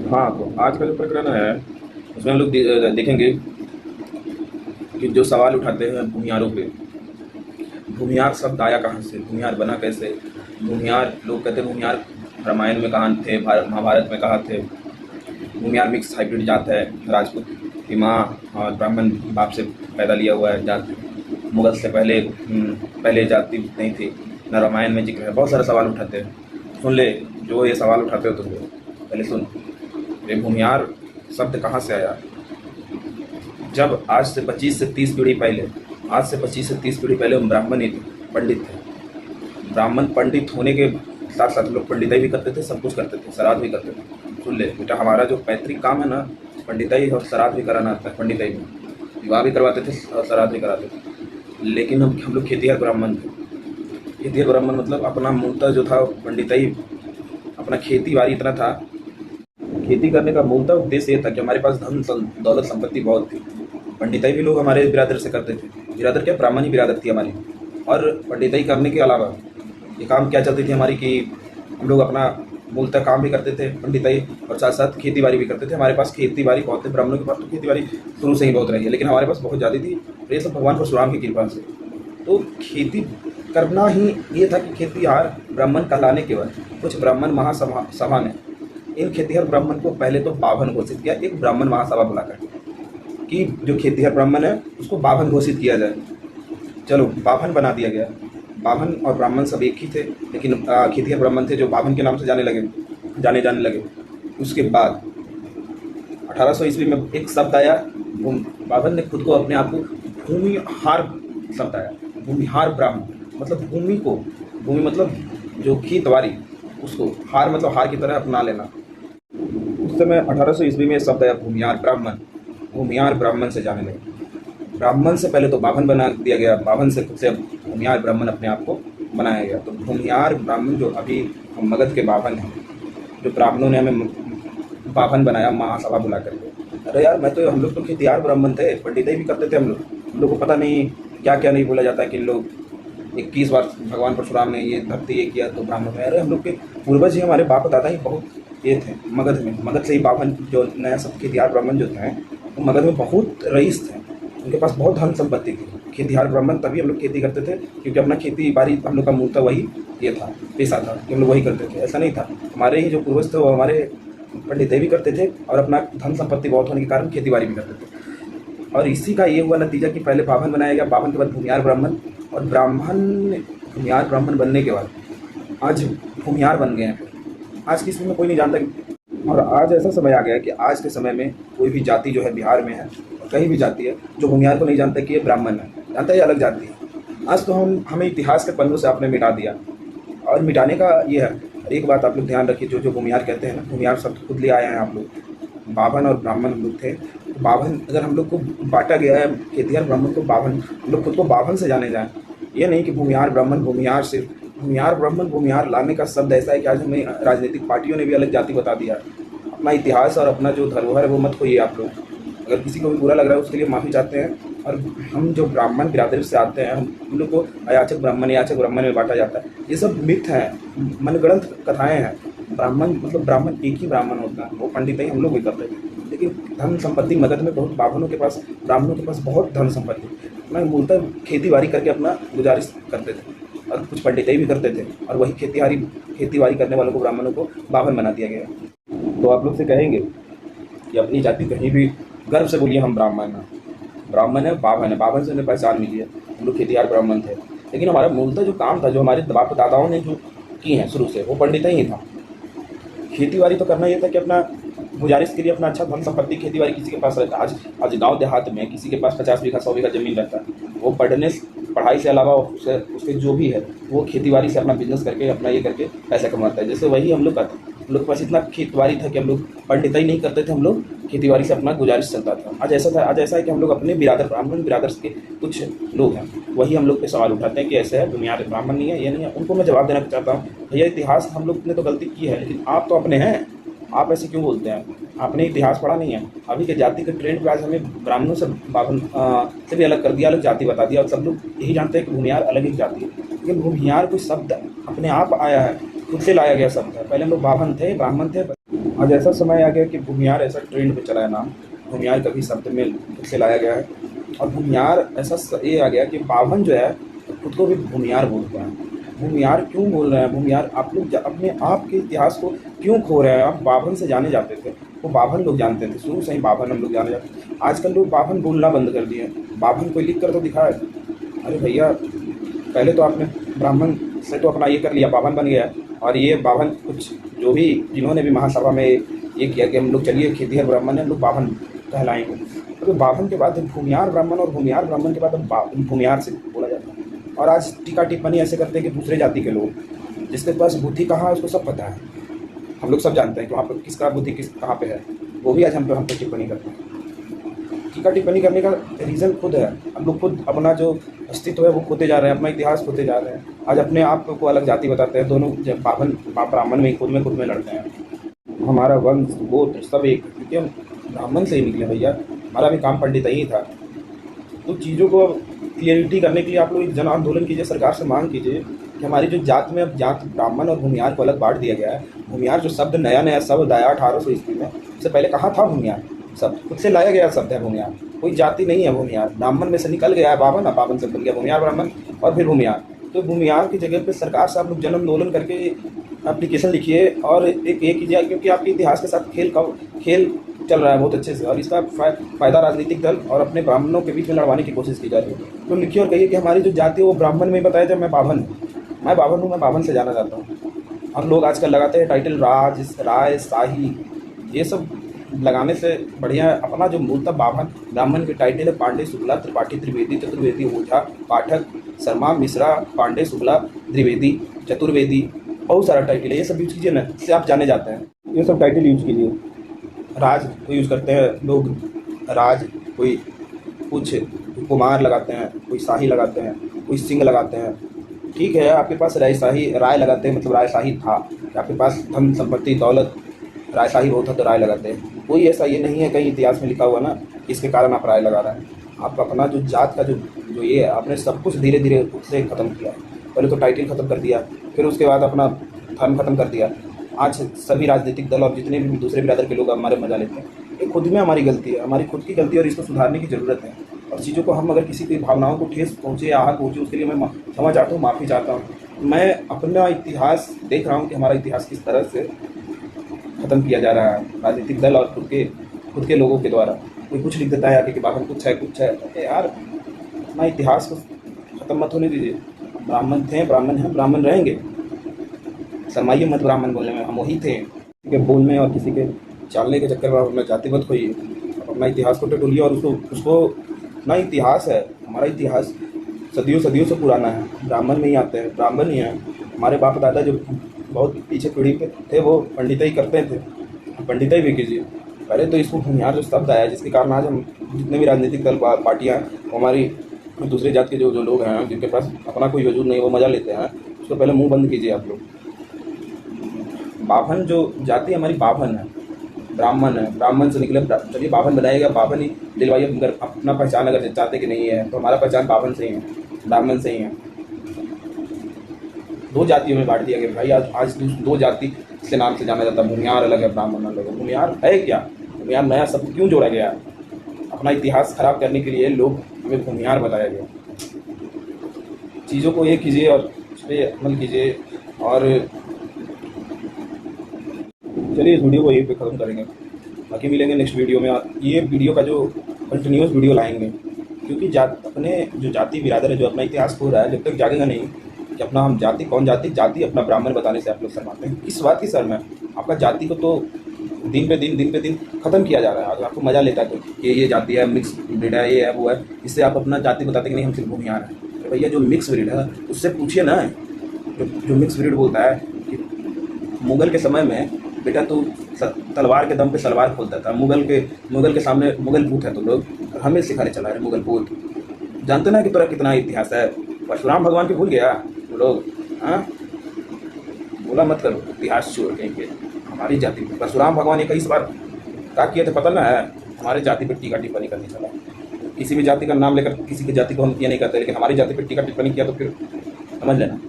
हाँ, तो आज का जो प्रकरण है, उसमें हम लोग देखेंगे कि जो सवाल उठाते हैं भूमिहारों पे। भूमिहार शब्द आया कहाँ से, भूमिहार बना कैसे। भूमिहार लोग कहते हैं, भूमिहार रामायण में कहाँ थे, महाभारत में कहाँ थे। भूमिहार मिक्स हाइब्रिड जात है, राजपूत की माँ और ब्राह्मण बाप से पैदा लिया हुआ है जात। मुगल से पहले जाति नहीं थी, न रामायण में जिक्र है। बहुत सारे सवाल उठाते हैं, सुन ले। जो ये सवाल उठाते हो तुम लोग, पहले सुन। ये भूमिहार शब्द कहाँ से आया। जब आज से 25 से 30 पीढ़ी पहले, आज से 25 से 30 पीढ़ी पहले हम ब्राह्मण ही थे, पंडित थे। ब्राह्मण पंडित होने के साथ साथ लोग पंडिताई भी करते थे, सब कुछ करते थे, श्राद्ध भी करते थे। सुन ले बेटा, हमारा जो पैतृक काम है ना, पंडिताई और श्राद्ध भी कराना आता है। पंडिताई में विवाह भी करवाते थे और श्राद्ध भी कराते थे। लेकिन हम लोग खेतिहर ब्राह्मण थे। खेतिहर ब्राह्मण मतलब अपना मूलतः जो था पंडिताई, अपना खेती बाड़ी इतना था। खेती करने का मूलतः उद्देश्य ये था कि हमारे पास धन दौलत संपत्ति बहुत थी। पंडिताई भी लोग हमारे बिरादर से करते थे। बिरादर क्या, ब्राह्मण ही बिरादर थी हमारी। और पंडिताई करने के अलावा ये काम क्या चलती थी हमारी कि हम लोग अपना मूलतः काम भी करते थे पंडिताई, और साथ साथ खेती बाड़ी भी करते थे। हमारे पास खेती बाड़ी बहुत थे, ब्राह्मणों के पास तो खेती बाड़ी शुरू से ही बहुत रही है, लेकिन हमारे पास बहुत ज़्यादा थी। और ये सब भगवान परशुराम की कृपा से। तो खेती करना ही ये था कि खेतीहार ब्राह्मण कहलाने के बाद कुछ ब्राह्मण महासभा ने इन खेतीहर ब्राह्मण को पहले तो बाभन घोषित किया, एक ब्राह्मण महासभा बुलाकर, कि जो खेतीहर ब्राह्मण है उसको बाभन घोषित किया जाए। चलो, बाभन बना दिया गया। बाभन और ब्राह्मण सब एक ही थे, लेकिन खेतीहर ब्राह्मण थे जो बाभन के नाम से जाने लगे। उसके बाद 1800 ईस्वी में एक शब्द आया, बाभन ने खुद को अपने आप को भूमिहार शब्द आया। भूमिहार ब्राह्मण मतलब भूमि मतलब जो खेतवारी, उसको हार मतलब हार की तरह अपना लेना। उस समय 1800 ईस्वी में शब्द आया भूमिहार ब्राह्मण। भूमिहार ब्राह्मण से जाने लगे। ब्राह्मण से पहले तो बाभन बना दिया गया, बाभन से खुद से भूमिहार ब्राह्मण अपने आप को बनाया गया। तो भूमिहार ब्राह्मण जो अभी हम मगध के बाभन हैं, जो ब्राह्मणों ने हमें बाभन बनाया महासभा बुला करके। अरे यार, हम लोग तो खेतिहार ब्राह्मण थे, पंडिताई भी करते थे हम लोग को पता नहीं क्या क्या नहीं बोला जाता है कि लोग 21 बार भगवान परशुराम ने ये धरती ये किया तो ब्राह्मण में। अरे हम लोग के पूर्वज ही, हमारे बाप दादा ही बहुत ये थे मगध में। मगध से ही बाभन जो नया सब खेतिहार ब्राह्मण जो थे, वो मगध में बहुत रईस थे, उनके पास बहुत धन संपत्ति थी। खेतिहार ब्राह्मण तभी हम लोग खेती करते थे क्योंकि अपना खेती बाड़ी हम लोग का मूलतः वही ये था, पेशा था कि हम लोग वही करते थे। ऐसा नहीं था, हमारे ही जो पूर्वज थे वो हमारे पंडिताई भी करते थे और अपना धन संपत्ति बहुत होने के कारण खेती बाड़ी भी करते थे। और इसी का ये हुआ नतीजा कि पहले बाभन बनाया गया, बाभन के बाद भूमिहार ब्राह्मण, और भूमिहार ब्राह्मण बनने के बाद आज भूमिहार बन गए हैं। आज की में कोई नहीं जानता। और आज ऐसा समय आ गया कि आज के समय में कोई भी जाति जो है बिहार में है, कहीं भी जाति है, जो भूमिहार को नहीं जानता कि ये ब्राह्मण है, जानता है ये अलग जाति है। आज तो हमें इतिहास के पन्नों से आपने मिटा दिया, और मिटाने का ये है। एक बात आप लोग ध्यान रखिए, जो भूमिहार कहते हैं ना, भूमिहार शब्द खुद ले आए हैं आप लोग। बाभन और ब्राह्मण हम लोग थे। बाभन अगर हम लोग को बांटा गया है, खेतिहर ब्राह्मण को बाभन, हम लोग खुद को बाभन से जाने जाएं। ये नहीं कि भूमिहार ब्राह्मण, भूमिहार सिर्फ भूमिहार ब्राह्मण। भूमिहार लाने का शब्द ऐसा है कि आज हमें राजनीतिक पार्टियों ने भी अलग जाति बता दिया। अपना इतिहास और अपना जो धरोहर है वो मत खोइए आप लोग। अगर किसी को भी बुरा लग रहा है उसके लिए माफ़ी चाहते हैं। और हम जो ब्राह्मण बिरादरी से आते हैं, हम लोग को याचक ब्राह्मण में बांटा जाता है। ये सब मिथ है, मनगढ़ंत कथाएँ हैं। ब्राह्मण मतलब ब्राह्मण एक ही ब्राह्मण होता है, वो पंडित ही हम लोग भी करते हैं। लेकिन धन संपत्ति मगध में बहुत, ब्राह्मणों के पास बहुत धन संपत्ति। मैं मूलतः खेती बाड़ी करके अपना गुजारिश करते थे, और कुछ पंडिताई भी करते थे, और वही खेती बाड़ी करने वालों को, ब्राह्मणों को बाभन बना दिया गया। तो आप लोग से कहेंगे कि अपनी जाति कहीं भी गर्व से बोलिए हम ब्राह्मण है, बाभन है। बाभन से हमें पहचान मिली है, हम लोग खेतिहार ब्राह्मण थे। लेकिन हमारा मूलतः जो काम था, जो हमारे बाप दादाओं ने जो की हैं शुरू से, वो पंडिताई ही था। खेती बाड़ी तो करना ये था कि अपना गुजारिश के लिए अपना अच्छा धन संपत्ति, खेती बाड़ी किसी के पास रहता। आज गांव देहात में किसी के पास 50 बीघा 100 बीघा जमीन रहता है, वो पढ़ाई से अलावा उसके जो भी है वो खेती बाड़ी से अपना बिजनेस करके, अपना ये करके पैसा कमाता है। जैसे वही हम लोग करते, हम लोग के पास इतना खेती बाड़ी था कि हम लोग पंडिताई नहीं करते थे, हम लोग खेती बाड़ी से अपना गुजारिश चलता था। आज ऐसा है कि हम लोग अपने ब्राह्मण बिरादर्स के कुछ लोग हैं, वही हम लोग पे सवाल उठाते हैं कि ऐसे है, दुनिया में ब्राह्मण नहीं है, ये नहीं है। उनको मैं जवाब देना चाहता हूँ, भैया इतिहास हम लोग ने तो गलती की है, लेकिन आप तो अपने हैं, आप ऐसे क्यों बोलते हैं? आपने इतिहास पढ़ा नहीं है। अभी के जाति के ट्रेंड पे आज हमें ब्राह्मणों से बाभन से भी अलग कर दिया, अलग जाति बता दिया, और सब लोग यही जानते हैं कि भूमिहार अलग ही जाति है। लेकिन भूमिहार कोई शब्द अपने आप आया है, खुद से लाया गया शब्द है। पहले हम लोग बाभन थे, ब्राह्मण थे। आज ऐसा समय आ गया कि भूमियार ऐसा ट्रेंड पे चला है नाम, भूमियार कभी शब्द में खुद से लाया गया है। और भूमियार ऐसा ये आ गया कि बावन जो है खुद को भी भूमियार बोलते हैं। भूमियार क्यों बोल रहे हैं? भूमियार आप लोग अपने आप के इतिहास को क्यों खो रहे हैं? आप बावन से जाने जाते थे, वो बावन लोग जानते थे, शुरू से ही बावन हम लोग जाने जाते। आजकल लोग बावन बोलना बंद कर दिए। बावन कोई लिख कर तो दिखाए। अरे भैया, पहले तो आपने ब्राह्मण से तो अपना ये कर लिया, बावन बन गया। और ये बावन कुछ जो भी जिन्होंने भी महासभा में ये किया कि हम लोग चलिए खेतिहर ब्राह्मण हैं, हम लोग बावन कहलाएंगे। तो बावन के बाद भूमियार ब्राह्मण, और भूमियार ब्राह्मण के बाद हम भूमियार से बोला जाता है। और आज टीका टिप्पणी ऐसे करते हैं कि दूसरे जाति के लोग, जिसके पास बुद्धि कहाँ है उसको सब पता है। हम लोग सब जानते हैं कि वहाँ पर किसका बुद्धि किस कहाँ पे है, वो भी आज हम पे टिप्पणी करते हैं। टीका टिप्पणी करने का रीज़न खुद है। हम लोग खुद अपना जो अस्तित्व है वो खोते जा रहे हैं, अपना इतिहास खोते जा रहे हैं। आज अपने आप को अलग जाति बताते हैं, दोनों बावन ब्राह्मण में खुद में लड़ते हैं। हमारा वंश गोत्र सब एक, क्योंकि हम ब्राह्मण से ही निकले भैया। हमारा भी काम पंडित ही था। तो चीज़ों को क्लियरिटी करने के लिए आप लोग एक जन आंदोलन कीजिए, सरकार से मांग कीजिए कि हमारी जो जात में अब जात ब्राह्मण और भूमियार को अलग बांट दिया गया है। भूमियार जो शब्द नया शब्द आया 1800 ईस्वी में, उससे पहले कहाँ था भूमियार? शब्द खुद से लाया गया शब्द है भूमियार, कोई जाति नहीं है भूमियार। ब्राह्मण में से निकल गया है बावन, अब बावन से बन गया भूमियार ब्राह्मण और फिर भूमियार। तो भूमियार की जगह पे सरकार से आप लोग जन आंदोलन करके एप्लीकेशन लिखिए और एक कीजिए, क्योंकि आपके इतिहास के साथ खेल चल रहा है बहुत अच्छे से, और इसका फ़ायदा राजनीतिक दल और अपने ब्राह्मणों के बीच में लड़वाने की कोशिश की जा रही है। तो लिखिए और कहिए कि हमारी जो जाति है वो ब्राह्मण में बताया जाए। मैं बावन हूँ, मैं बावन से जाना चाहता हूँ। हम लोग आजकल लगाते हैं टाइटल राज, राय, शाही, ये सब लगाने से बढ़िया अपना जो मूलतः बावन ब्राह्मण के टाइटल है पांडे, शुक्ला, त्रिपाठी, त्रिवेदी, चतुर्वेदी, ओझा, पाठक, शर्मा, मिश्रा, पांडे, शुक्ला, द्विवेदी, चतुर्वेदी, बहुत सारा टाइटल है। ये सब यूज़ कीजिए ना, इससे आप जाने जाते हैं। ये सब टाइटल यूज़ कीजिए। राज को यूज़ करते हैं लोग, राज कोई कुछ कुमार लगाते हैं, कोई शाही लगाते हैं, कोई सिंह लगाते हैं। ठीक है, आपके पास राय लगाते हैं, मतलब रायशाही था। आपके पास धन संपत्ति दौलत रायशाही बहुत था तो राय लगाते हैं। कोई ऐसा ये नहीं है कहीं इतिहास में लिखा हुआ ना इसके कारण आप राय लगा रहे हैं। आप अपना जो जात का जो ये है, आपने सब कुछ धीरे धीरे खुद से ख़त्म किया। पहले तो टाइटल ख़त्म कर दिया, फिर उसके बाद अपना धर्म ख़त्म कर दिया। आज सभी राजनीतिक दल और जितने भी दूसरे बिरादर के लोग हमारे मजा लेते हैं। ये खुद में हमारी गलती है, हमारी खुद की गलती है और इसको सुधारने की ज़रूरत है। और चीज़ों को हम अगर किसी की भावनाओं को ठेस पहुँचे, आहत पहुँचे, उसके लिए मैं क्षमा चाहता हूँ, माफ़ी चाहता हूँ। मैं अपना इतिहास देख रहा हूँ कि हमारा इतिहास किस तरह से ख़त्म किया जा रहा है राजनीतिक दल और खुद के लोगों के द्वारा। कोई कुछ लिख देता है आके कि बाहर कुछ है। यार, अपना इतिहास को ख़त्म मत होने दीजिए। ब्राह्मण थे, ब्राह्मण हैं, ब्राह्मण रहेंगे। शर्माइए मत ब्राह्मण बोलने में, हम वही थे। के बोलने और किसी के चालने के चक्कर में अपना जाति मत खोइए, अपना इतिहास को टटोलिए। और उसको अपना इतिहास है, हमारा इतिहास सदियों से पुराना है। ब्राह्मण में ही आते हैं, ब्राह्मण ही हैं। हमारे बाप दादा जो बहुत पीछे पीढ़ी पे थे वो पंडिताई करते थे, पंडिताई भी कीजिए। पहले तो इसको भूमियार जो शब्द आया जिसके कारण आज हम जितने भी राजनीतिक दल पार्टियाँ हैं, हमारी दूसरे जात के जो लोग हैं जिनके पास अपना कोई वजूद नहीं, वो मज़ा लेते हैं। उसको पहले मुँह बंद कीजिए आप लोग। बावन जो जाति हमारी बावन है, ब्राह्मण है, ब्राह्मण से निकले, चलिए बावन बनाएगा, बावन ही दिलवाइए। अगर अपना पहचान अगर चाहते कि नहीं है तो हमारा पहचान बावन से ही है, ब्राह्मण से ही है। दो जातियों में बांट दिया गया भाई। आज दो जाति से नाम से जाना जाता है, भूमियार अलग है, ब्राह्मण अलग है। भूमियार है क्या? भूमियार नया शब्द क्यों जोड़ा गया? अपना इतिहास खराब करने के लिए लोग हमें भूमियार बताया गया। चीज़ों को ये कीजिए और उस पर अमल कीजिए। और चलिए इस वीडियो को यहीं पे ख़त्म करेंगे, बाकी मिलेंगे नेक्स्ट वीडियो में। ये वीडियो का जो कंटिन्यूस वीडियो लाएंगे, क्योंकि अपने जो जाति बिरादर है जो अपना इतिहास खो रहा है, जब तक जागेगा नहीं कि अपना हम जाति कौन जाति अपना ब्राह्मण बताने से आप लोग शर्माते हैं। किस बात की शर्म है? आपका जाति को तो दिन पे दिन ख़त्म किया जा रहा है। अगर आपको मज़ा लेता है तो ये जाति है, मिक्स ब्रीड है, ये है वो है, इससे आप अपना जाति बताते कि नहीं हम सिर्फ भूमियार हैं। तो भैया जो मिक्स ब्रीड है उससे पूछिए ना, जो मिक्स ब्रीड बोलता है कि मुग़ल के समय में बेटा तो तलवार के दम पे सलवार खोलता था, मुग़ल के सामने मुग़ल पूत है तो लोग हमें सिखाने चला रहे मुग़ल पूत। जानते ना कि तेरा कितना इतिहास है? परशुराम भगवान के भूल गया लोग? हाँ, बोला मत करो इतिहास छोड़ कहीं के। हमारी जाति पर परशुराम भगवान ने कई बार क्या किया था पता ना है? हमारे जाति पर टीका टिप्पणी करने चला। किसी भी जाति का नाम लेकर किसी की जाति को हम ये नहीं करते, लेकिन हमारी जाति पर टीका टिप्पणी किया तो फिर समझ लेना।